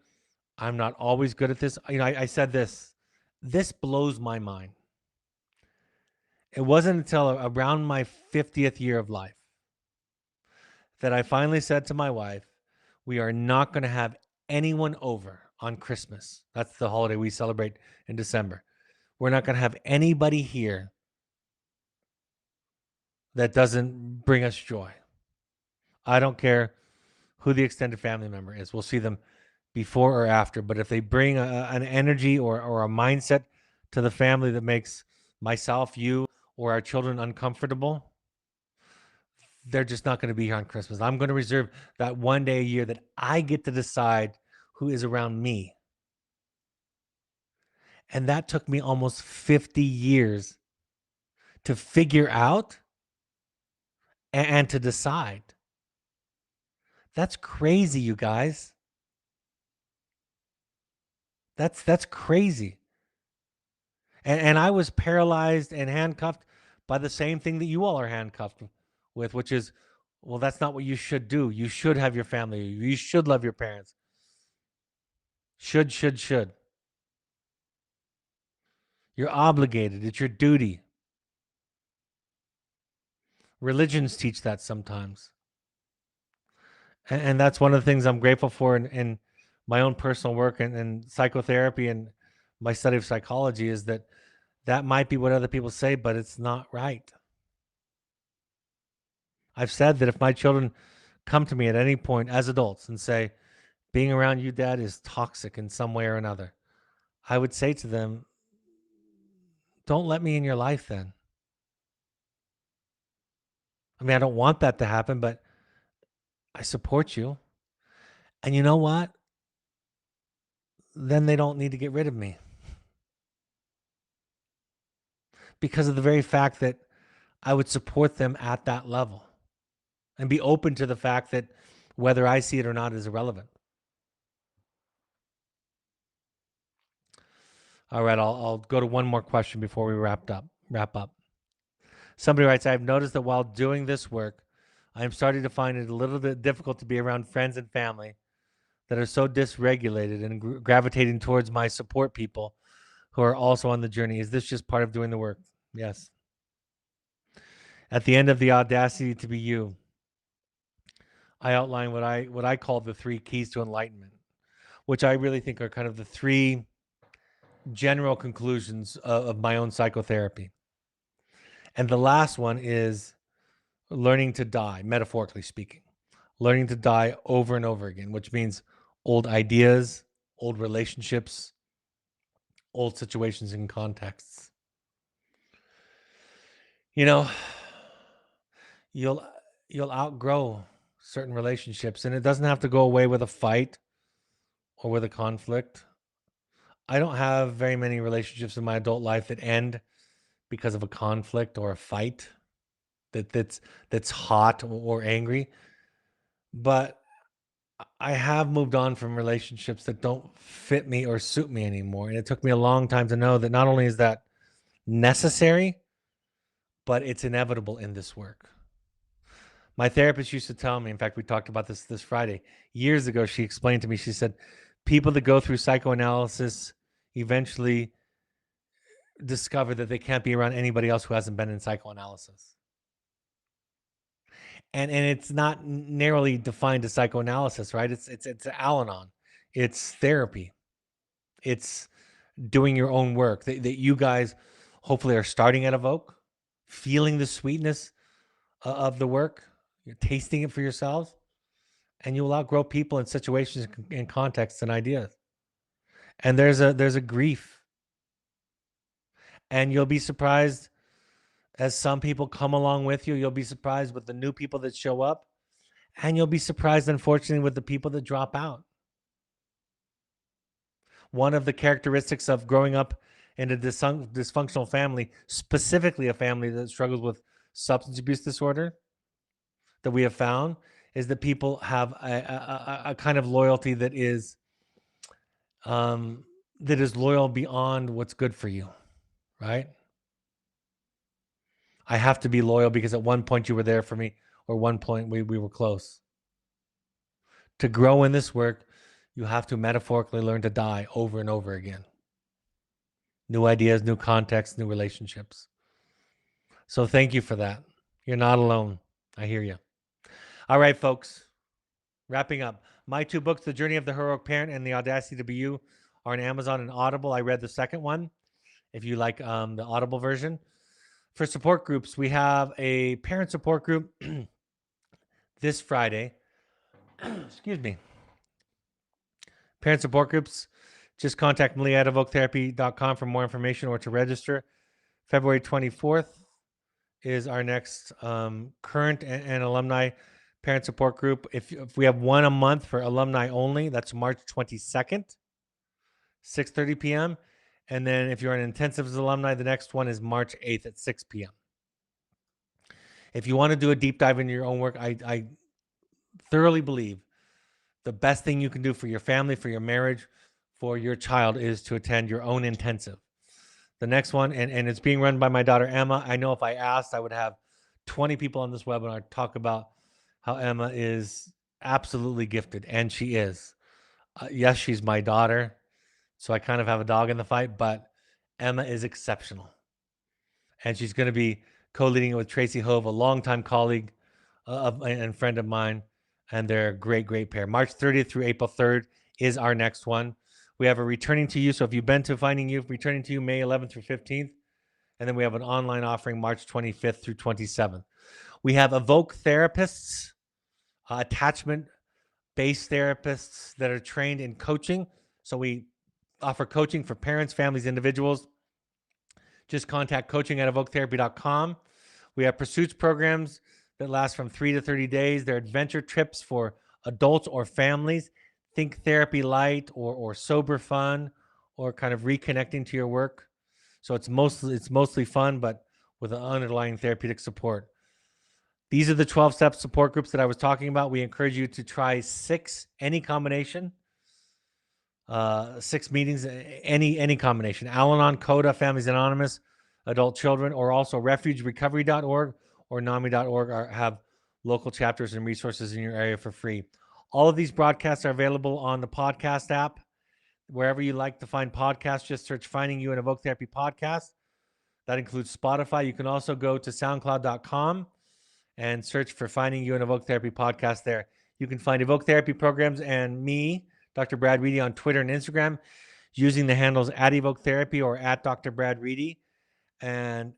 I'm not always good at this. I said this. This blows my mind. It wasn't until around my 50th year of life that I finally said to my wife, we are not going to have anyone over on Christmas. That's the holiday we celebrate in December. We're not going to have anybody here that doesn't bring us joy. I don't care who the extended family member is. We'll see them before or after. But if they bring an energy or a mindset to the family that makes myself, you, or our children uncomfortable, they're just not going to be here on Christmas. I'm going to reserve that one day a year that I get to decide who is around me. And that took me almost 50 years to figure out and to decide. That's crazy, you guys. That's crazy. And I was paralyzed and handcuffed by the same thing that you all are handcuffed with, which is, well, that's not what you should do. You should have your family. You should love your parents. Should. You're obligated. It's your duty. Religions teach that sometimes. And that's one of the things I'm grateful for in my own personal work and psychotherapy and my study of psychology is that might be what other people say, but it's not right. I've said that if my children come to me at any point as adults and say, being around you, Dad, is toxic in some way or another, I would say to them, don't let me in your life then. I mean, I don't want that to happen, but I support you. And you know what? Then they don't need to get rid of me because of the very fact that I would support them at that level and be open to the fact that whether I see it or not is irrelevant. All right, I'll go to one more question before we wrap up. Somebody writes, I've noticed that while doing this work, I am starting to find it a little bit difficult to be around friends and family that are so dysregulated and gravitating towards my support people who are also on the journey. Is this just part of doing the work? Yes. At the end of the audacity to be you, I outline what I call the 3 keys to enlightenment, which I really think are kind of the 3 general conclusions of my own psychotherapy. And the last one is learning to die, metaphorically speaking, learning to die over and over again, which means old ideas, old relationships, old situations and contexts. You know, you'll you'll outgrow certain relationships, and it doesn't have to go away with a fight or with a conflict. I don't have very many relationships in my adult life that end because of a conflict or a fight that's hot or angry. But I have moved on from relationships that don't fit me or suit me anymore. And it took me a long time to know that not only is that necessary, but it's inevitable in this work. My therapist used to tell me, in fact, we talked about this Friday. Years ago, she explained to me, she said, people that go through psychoanalysis eventually discover that they can't be around anybody else who hasn't been in psychoanalysis. And it's not narrowly defined as psychoanalysis, right? It's Al-Anon. It's therapy. It's doing your own work that you guys hopefully are starting at Evoke, feeling the sweetness of the work. You're tasting it for yourselves, and you will outgrow people and situations and contexts and ideas. And there's a grief, and you'll be surprised as some people come along with you. You'll be surprised with the new people that show up, and you'll be surprised, unfortunately, with the people that drop out. One of the characteristics of growing up in a dysfunctional family, specifically a family that struggles with substance abuse disorder, that we have found is that people have a kind of loyalty that is loyal beyond what's good for you, right? I have to be loyal because at one point you were there for me, or one point we were close. To grow in this work, you have to metaphorically learn to die over and over again. New ideas, new contexts, new relationships. So thank you for that. You're not alone. I hear you. All right, folks. Wrapping up. My 2 books, The Journey of the Heroic Parent and The Audacity to Be You, are on Amazon and Audible. I read the second one, if you like the Audible version. For support groups, we have a parent support group this Friday. Excuse me. Parent support groups, just contact me at evoketherapy.com for more information or to register. February 24th is our next current and alumni parent support group. If we have one a month for alumni only, that's March 22nd, 6:30 p.m. And then if you're an intensives alumni, the next one is March 8th at 6 p.m. If you want to do a deep dive into your own work, I thoroughly believe the best thing you can do for your family, for your marriage, for your child is to attend your own intensive. The next one, and it's being run by my daughter, Emma. I know if I asked, I would have 20 people on this webinar talk about how Emma is absolutely gifted, and she is. Yes, she's my daughter, so I kind of have a dog in the fight, but Emma is exceptional. And she's going to be co-leading it with Tracy Hove, a longtime colleague and friend of mine, and they're a great, great pair. March 30th through April 3rd is our next one. We have a Returning to You. So if you've been to Finding You, Returning to You, May 11th through 15th. And then we have an online offering March 25th through 27th. We have Evoke therapists, attachment-based therapists that are trained in coaching. So we offer coaching for parents, families, individuals. Just contact coaching@evoketherapy.com. We have pursuits programs that last from 3 to 30 days. They're adventure trips for adults or families. Think therapy light or sober fun or kind of reconnecting to your work. So it's mostly fun, but with an underlying therapeutic support. These are the 12-step support groups that I was talking about. We encourage you to try 6, any combination, 6 meetings, any combination. Al-Anon, CODA, Families Anonymous, Adult Children, or also refugerecovery.org or NAMI.org have local chapters and resources in your area for free. All of these broadcasts are available on the podcast app. Wherever you like to find podcasts, just search Finding You and Evoke Therapy Podcast. That includes Spotify. You can also go to soundcloud.com and search for Finding You and Evoke Therapy Podcast there. You can find Evoke Therapy Programs and me, Dr. Brad Reedy, on Twitter and Instagram using the handles at Evoke Therapy or at Dr. Brad Reedy. And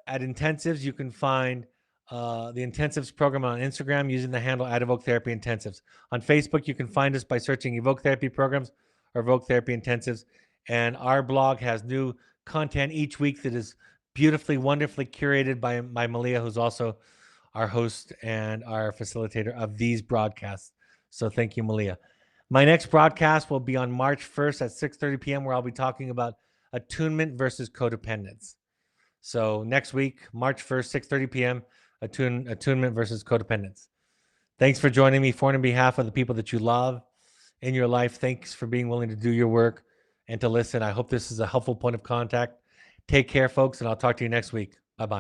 at Intensives, you can find the Intensives program on Instagram using the handle at Evoke Therapy Intensives. On Facebook, you can find us by searching Evoke Therapy Programs or Evoke Therapy Intensives. And our blog has new content each week that is beautifully, wonderfully curated by Malia, who's also our host and our facilitator of these broadcasts. So thank you, Malia. My next broadcast will be on March 1st at 6:30 p.m., where I'll be talking about attunement versus codependence. So next week, March 1st, 6:30 p.m., attunement versus codependence. Thanks for joining me for and on behalf of the people that you love in your life. Thanks for being willing to do your work and to listen. I hope this is a helpful point of contact. Take care, folks, and I'll talk to you next week. Bye-bye.